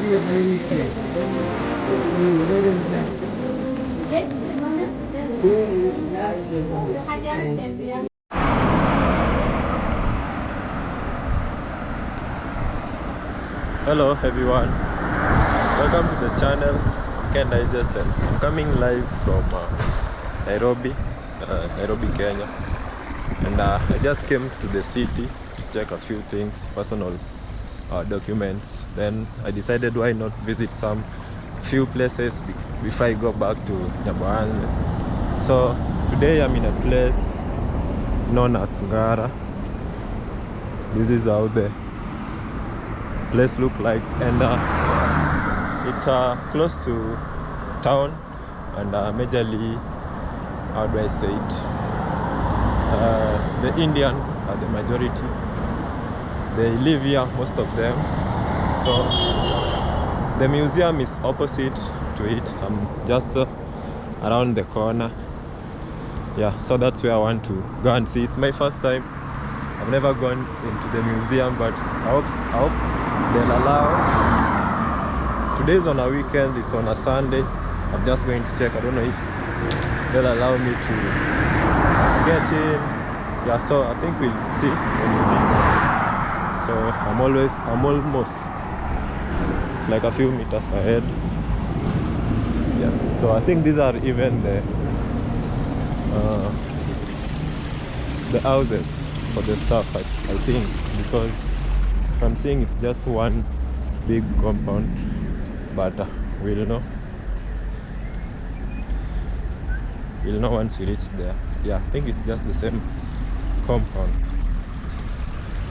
Hello everyone, welcome to the channel Weekend Digest. I'm coming live from Nairobi, Kenya, and I just came to the city to check a few things, personal documents. Then I decided why not visit some few places before I go back to Nyabohanze. So today I'm in a place known as Ngara. This is how the place look like, and it's close to town, and majorly, how do I say it, the Indians are the majority. They live here, most of them. So the museum is opposite to it. I'm just around the corner. Yeah, so that's where I want to go and see. It's my first time. I've never gone into the museum, but I hope they'll allow. Today's on a weekend, it's on a Sunday. I'm just going to check. I don't know if they'll allow me to get in. Yeah, so I think we'll see when we meet. So I'm almost, it's like a few meters ahead. Yeah, so I think these are even the houses for the staff, I think, because I'm seeing it's just one big compound, but we'll know once we reach there. Yeah, I think it's just the same compound.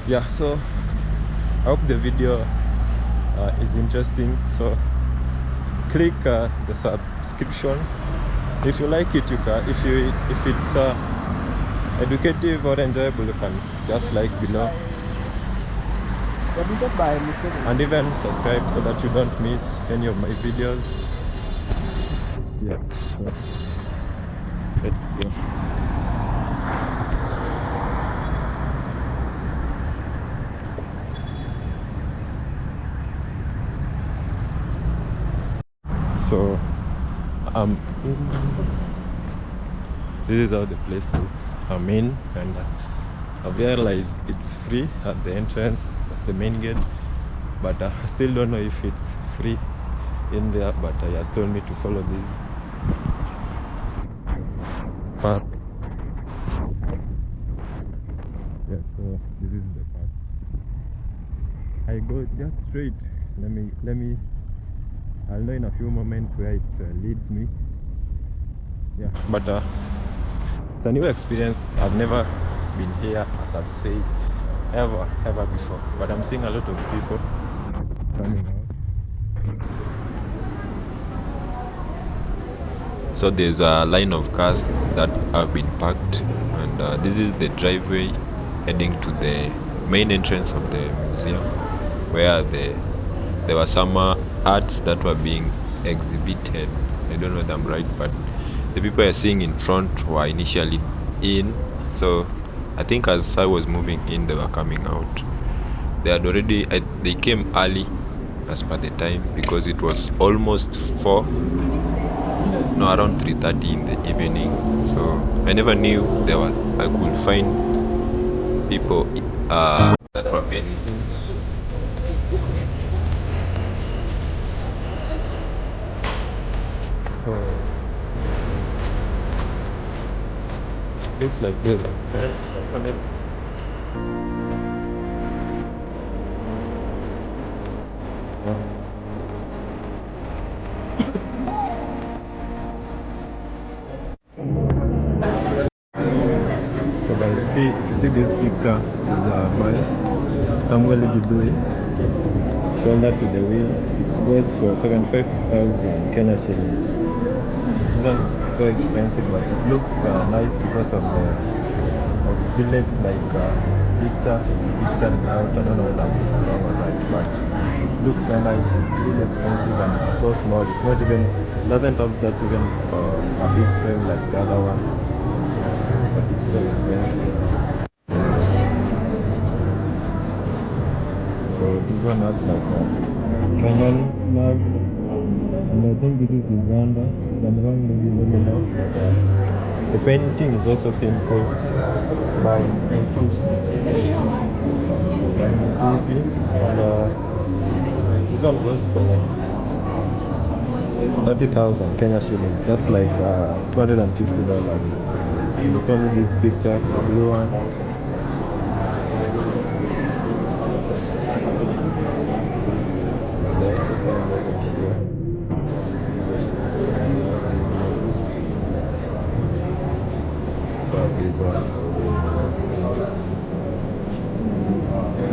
Yeah, so I hope the video is interesting. So click the subscription if you like it. You can, if it's educative or enjoyable, you can just like below. And even subscribe so that you don't miss any of my videos. Yeah, so let's go. So this is how the place looks. I'm in, and I realized it's free at the entrance. That's the main gate, but I still don't know if it's free in there. But he has told me to follow this path. Yeah, so this is the path. I go just straight. Let me. I'll know in a few moments where it leads me. Yeah, but it's a new experience. I've never been here, as I've said, ever before, but I'm seeing a lot of people coming out. So there's a line of cars that have been parked, and this is the driveway heading to the main entrance of the museum, where there were some arts that were being exhibited. I don't know if I'm right, but the people you're seeing in front were initially in. So I think as I was moving in, they were coming out. They had already, they came early as per the time, because it was almost 4, no, around 3:30 in the evening. So I never knew I could find people that were being. So looks like this. So guys, if you see this picture, is by Samuel Gidui, shoulder to the wheel. It goes for 75,000 Kenya shillings. It's so expensive, but it looks nice because of the village picture. It's pictured out. I don't know whether I'm wrong or right, but it looks so nice. It's really expensive, and it's so small. It's not even, doesn't have that even a big frame like the other one. But it's so expensive. So this one has like Kenyan flag, and I think this is Uganda. If I'm wrong, maybe let me know. But the painting is also simple by Nairobi, and this one goes for 30,000 Kenya shillings. That's like $250. It's only this picture, the blue one. And they also sell over here. So these ones.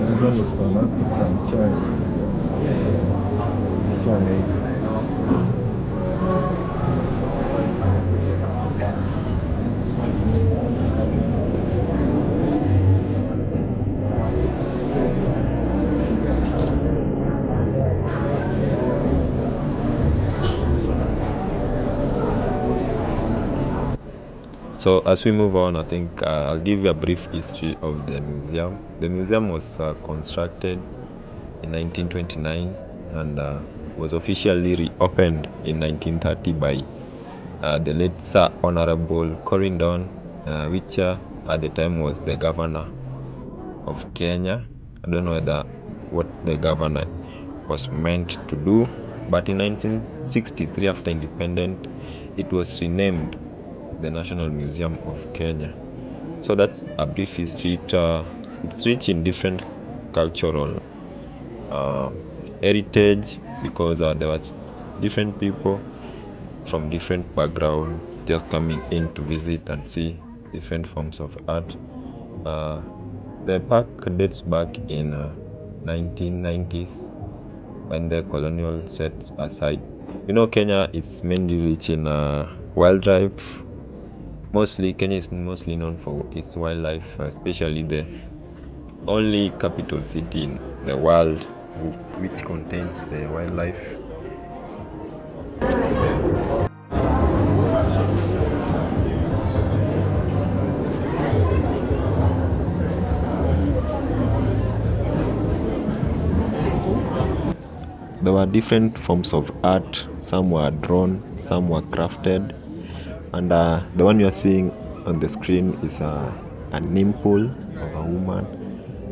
This one is from African China. This one is. So as we move on, I think I'll give you a brief history of the museum. The museum was constructed in 1929 and was officially reopened in 1930 by the late Sir Honorable Corindon, which at the time was the governor of Kenya. I don't know what the governor was meant to do, but in 1963, after independence, it was renamed the National Museum of Kenya. So that's a brief history. It's rich in different cultural heritage because there was different people from different background just coming in to visit and see different forms of art. The park dates back in 1990s when the colonial sets aside. Kenya is mainly rich in wildlife. Mostly, Kenya is mostly known for its wildlife, especially the only capital city in the world which contains the wildlife. There were different forms of art. Some were drawn, some were crafted, and the one you are seeing on the screen is a nipple of a woman.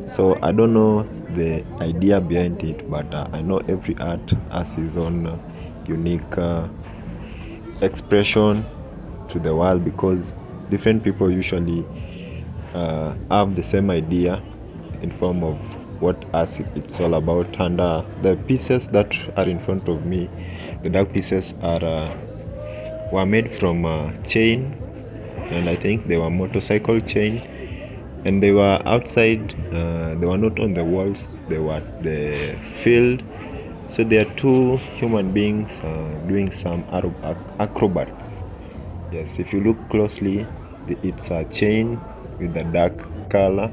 So I don't know the idea behind it, but I know every art has its own unique expression to the world, because different people usually have the same idea in form of what art it's all about. And the pieces that are in front of me, the dark pieces were made from chain, and I think they were motorcycle chain, and they were outside. They were not on the walls, they were the field. So there are two human beings doing some acrobats. Yes, if you look closely, it's a chain with a dark color,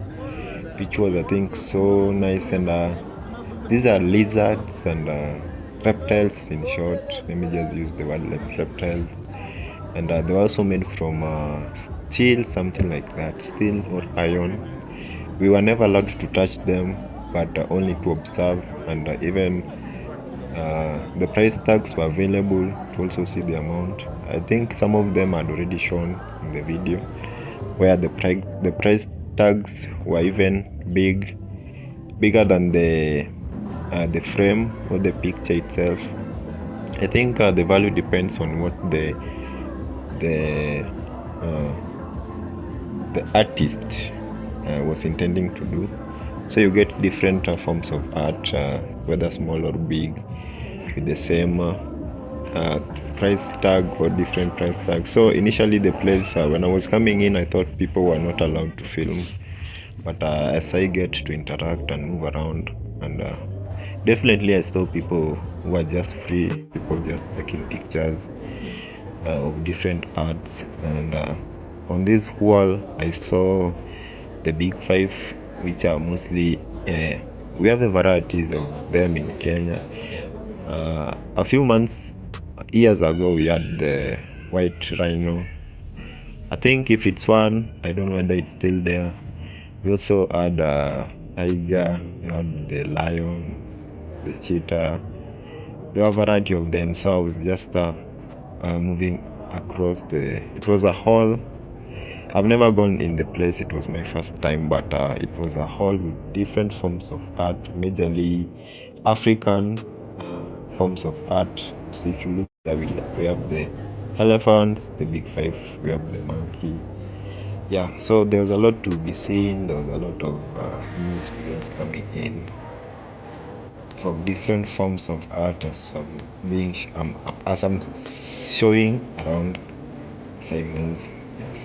which was, I think, so nice. And these are lizards and reptiles, in short. Let me just use the word reptiles. And they were also made from steel, something like that, steel or iron. We were never allowed to touch them, but only to observe. And even the price tags were available to also see the amount. I think some of them had already shown in the video, where the price tags were even bigger than the frame or the picture itself. I think the value depends on what the artist was intending to do. So you get different forms of art, whether small or big, with the same price tag or different price tags. So initially the place, when I was coming in, I thought people were not allowed to film, but as I get to interact and move around, and definitely I saw people who were just free, people just taking pictures of different arts. And on this wall I saw the big five, which are mostly we have a varieties of them in Kenya. A few years ago, we had the white rhino. I think if it's one, I don't know whether it's still there. We also had tiger, we had the lion, the cheetah, there were a variety of them. So I was just moving across the. It was a hall. I've never gone in the place. It was my first time, but it was a hall with different forms of art, majorly African forms of art. So if you look there, we have the elephants, the big five, we have the monkey. Yeah, so there was a lot to be seen. There was a lot of new students coming in from different forms of art as I'm showing around as I move. Yes.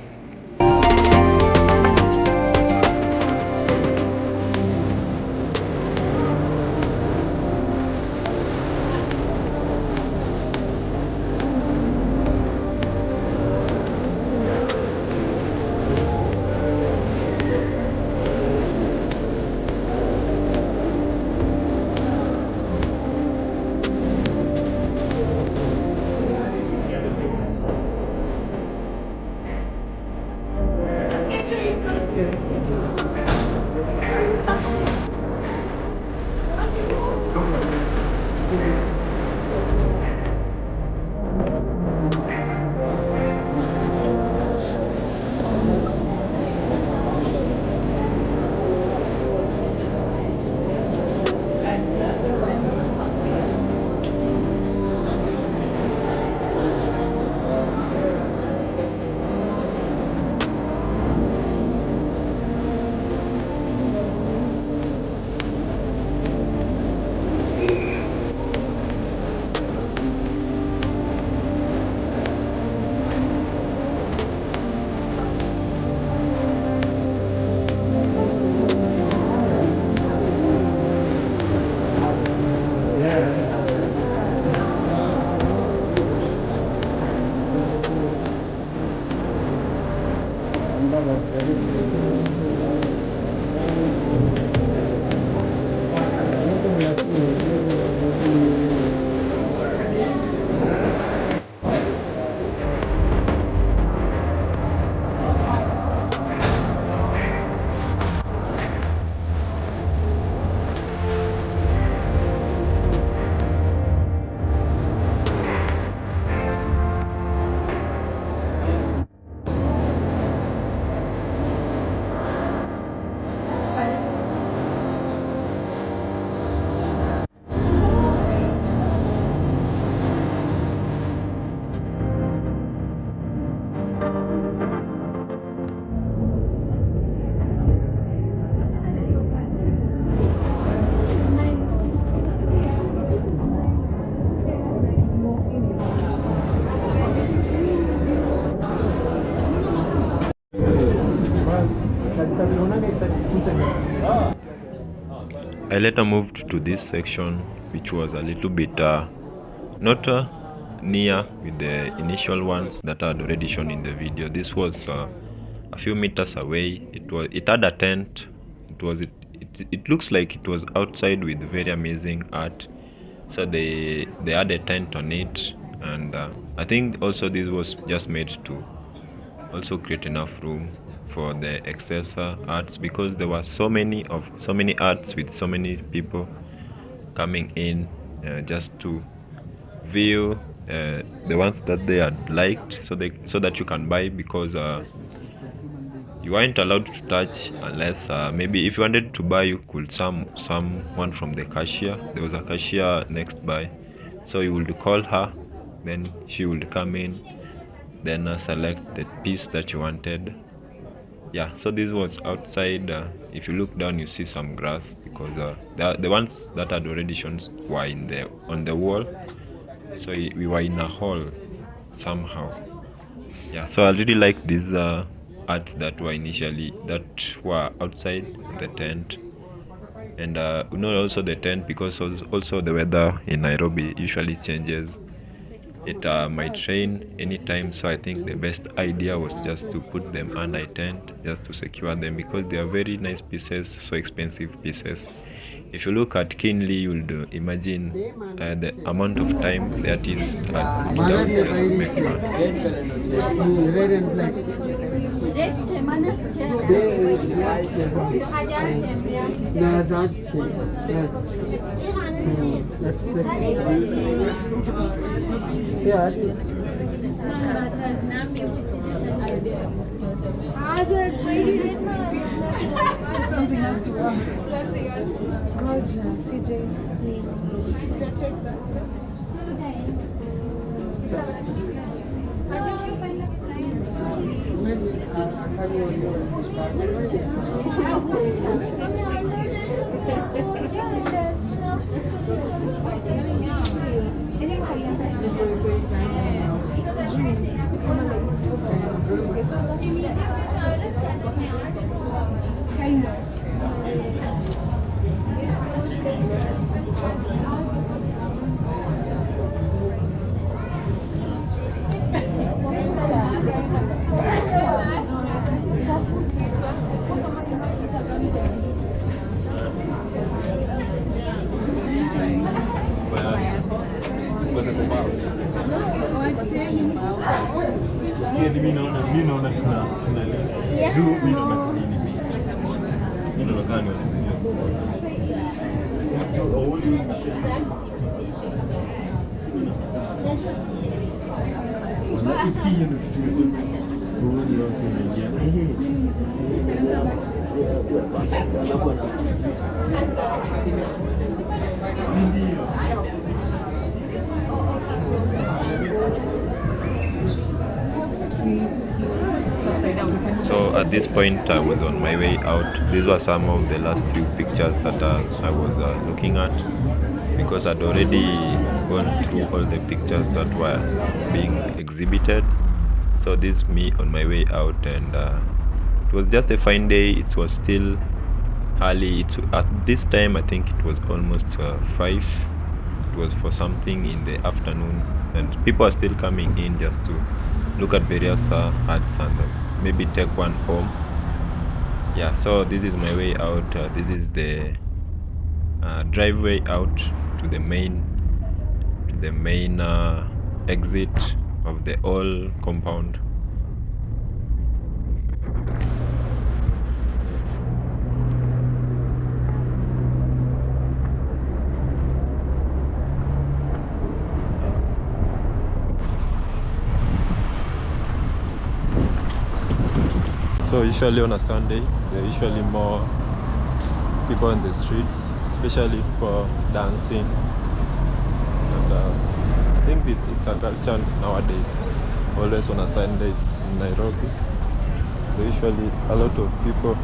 I later moved to this section, which was a little bit not near with the initial ones that I had already shown in the video. This was a few meters away. It had a tent. It looks like it was outside with very amazing art. So they had a tent on it, and I think also this was just made to also create enough room for the excess arts, because there were so many arts with so many people coming in just to view the ones that they had liked, so that you can buy, because you weren't allowed to touch unless maybe if you wanted to buy, you could someone from the cashier. There was a cashier next by, so you would call her, then she would come in, then select the piece that you wanted. Yeah, so this was outside. If you look down, you see some grass, because the ones that had already shown were on the wall, so we were in a hall somehow. Yeah, so I really like these arts that were outside the tent. And also the tent, because also the weather in Nairobi usually changes. It might rain anytime, so I think the best idea was just to put them under a tent, just to secure them, because they are very nice pieces, so expensive pieces. If you look at keenly, you'll imagine the amount of time the artist had put out just to make one. So at this point I was on my way out. These were some of the last few pictures that I was looking at, because I'd already gone through all the pictures that were being exhibited. So this is me on my way out, and it was just a fine day. It was still early. At this time I think it was almost 5. It was for something in the afternoon, and people are still coming in just to look at various arts and maybe take one home. Yeah, so this is my way out. This is the driveway out to the main exit of the whole compound. So usually on a Sunday, there are usually more people on the streets, especially for dancing. And I think it's a culture nowadays. Always on a Sundays in Nairobi, there are usually a lot of people.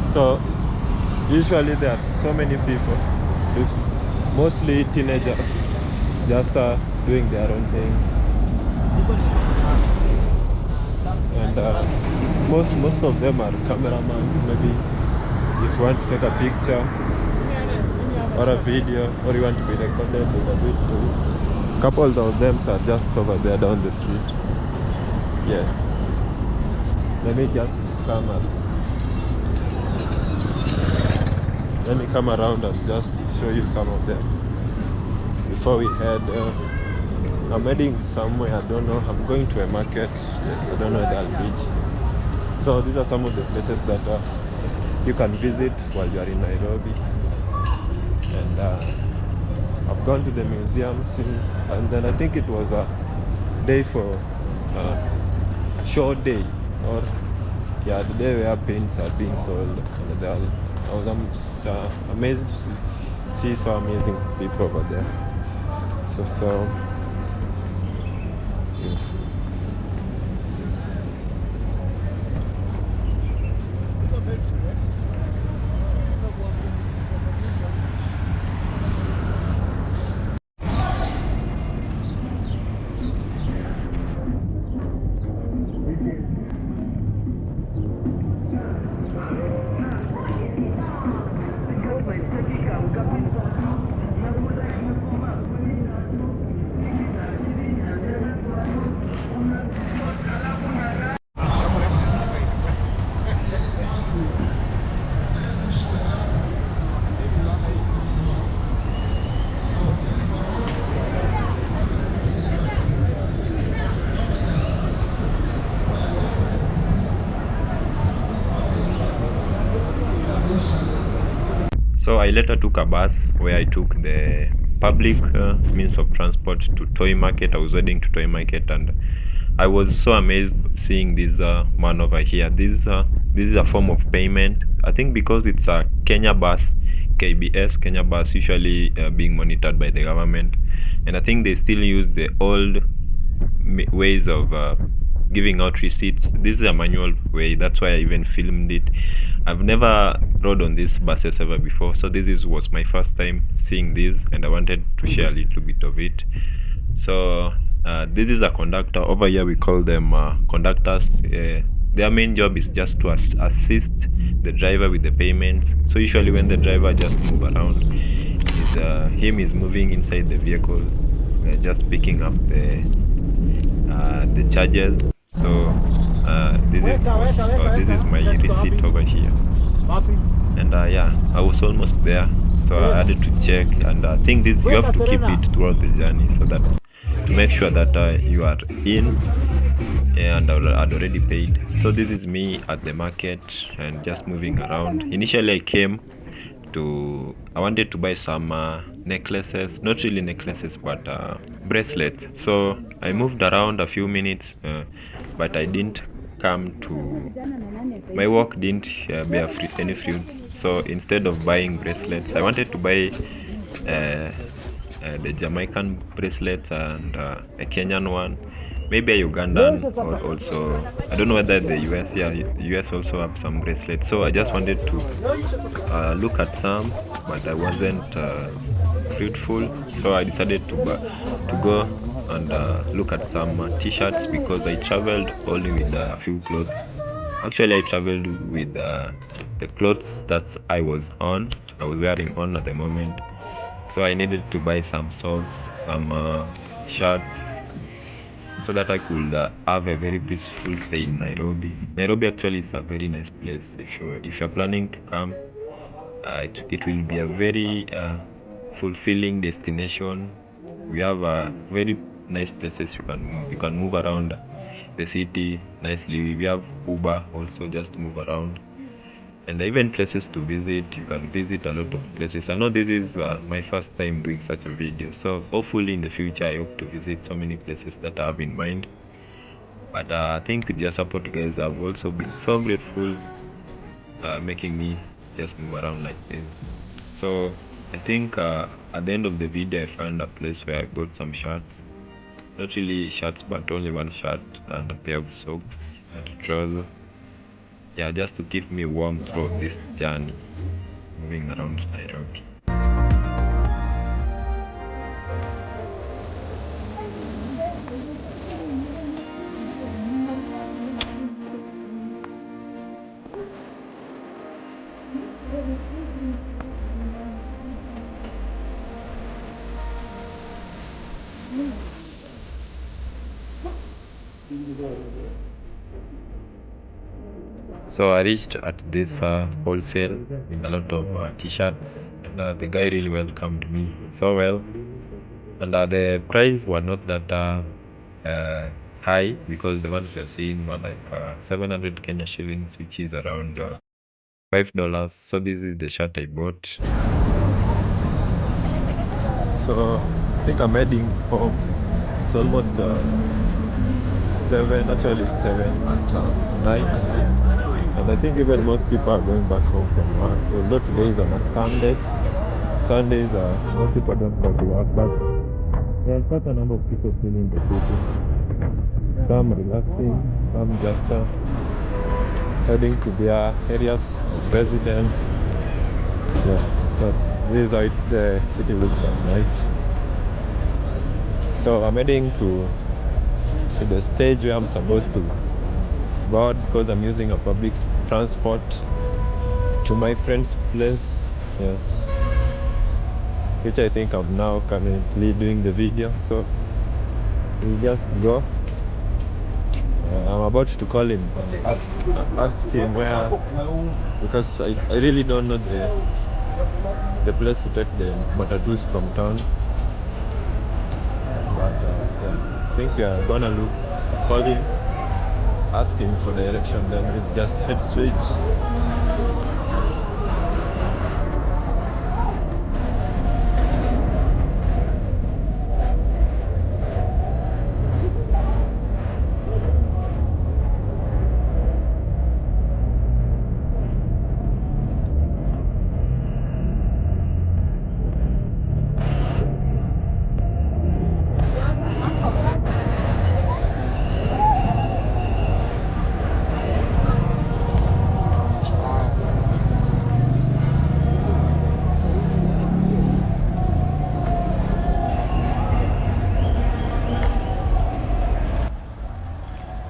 So usually there are so many people, mostly teenagers, just doing their own things, and most of them are cameramans. Maybe if you want to take a picture or a video, or you want to be recorded, they can do it for you. Couple of them are just over there down the street. Yeah. Let me just come around and just show you some of them before we head. I'm heading somewhere, I don't know. I'm going to a market. Yes, I don't know where I'll reach. So these are some of the places that you can visit while you are in Nairobi. And I've gone to the museum, and then I think it was a day for show day, or yeah, the day where paints are being sold. And I was amazed to see so amazing people over there. So yes. So I later took a bus where I took the public means of transport to Toy Market. I was heading to Toy Market, and I was so amazed seeing this man over here. This is a form of payment. I think because it's a Kenya bus, KBS, Kenya bus, usually being monitored by the government. And I think they still use the old ways of giving out receipts. This is a manual way. That's why I even filmed it. I've never rode on these buses ever before, so was my first time seeing this, and I wanted to share a little bit of it. So this is a conductor. Over here we call them conductors. Their main job is just to assist the driver with the payments. So usually when the driver just move around, him is moving inside the vehicle, just picking up the charges. So this is my receipt over here. And yeah, I was almost there, so I had to check. And I think you have to keep it throughout the journey, so that to make sure that you are in, and I'd already paid. So this is me at the market and just moving around. Initially I wanted to buy some necklaces, not really necklaces, but bracelets. So I moved around a few minutes, but I didn't my work didn't bear any fruits. So instead of buying bracelets, I wanted to buy the Jamaican bracelets and a Kenyan one, maybe a Ugandan, or also I don't know whether the US, US also have some bracelets. So I just wanted to look at some, but I wasn't fruitful. So I decided to go and look at some t-shirts, because I traveled only with a few clothes. Actually, I traveled with the clothes that I was wearing on at the moment. So I needed to buy some socks, some shirts, so that I could have a very peaceful stay in Nairobi. Nairobi actually is a very nice place. If you're planning to come, it will be a very fulfilling destination. We have very nice places you can move around the city nicely. We have Uber also, just to move around. and even places to visit. You can visit a lot of places. I know this is my first time doing such a video, so hopefully in the future I hope to visit so many places that I have in mind. But I think with your support, guys, have also been so grateful, making me just move around like this. So I think at the end of the video I found a place where I bought some shirts. Not really shirts, but only one shirt and a pair of socks and a trouser. Yeah, just to keep me warm throughout this journey moving around Nairobi. So I reached at this wholesale with a lot of t-shirts, and the guy really welcomed me so well. And the price were not that high, because the ones we are seeing were like 700 Kenya shillings, which is around $5. So this is the shirt I bought. So I think I'm heading home. It's almost 7, actually it's 7 at night. And I think even most people are going back home from work. Although today is on a Sunday. Sundays most people don't go to work, but there are quite a number of people still in the city. Some relaxing, some just heading to their areas of residence. Yeah, so this is how the city looks at night. So I'm heading to the stage where I'm supposed to board, because I'm using a public transport to my friend's place. Yes, which I think I'm now currently doing the video. So we'll just go. I'm about to call him and ask him where, because I really don't know the place to take the matatus from town. But yeah, I think we are gonna call him, ask him for direction, then we'll just head straight.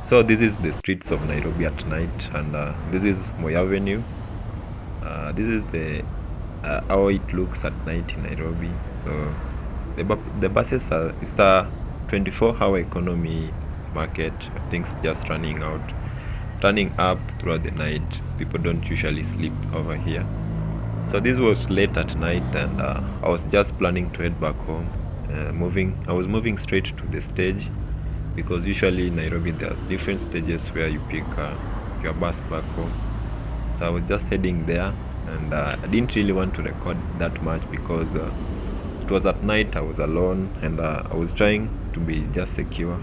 So this is the streets of Nairobi at night, and this is Moi Avenue. This is the how it looks at night in Nairobi. So the buses are, it's a 24-hour economy market. Things just running up throughout the night. People don't usually sleep over here. So this was late at night, and I was just planning to head back home. I was moving straight to the stage, because usually in Nairobi there's different stages where you pick your bus back home. So I was just heading there, and I didn't really want to record that much, because it was at night, I was alone, and I was trying to be just secure.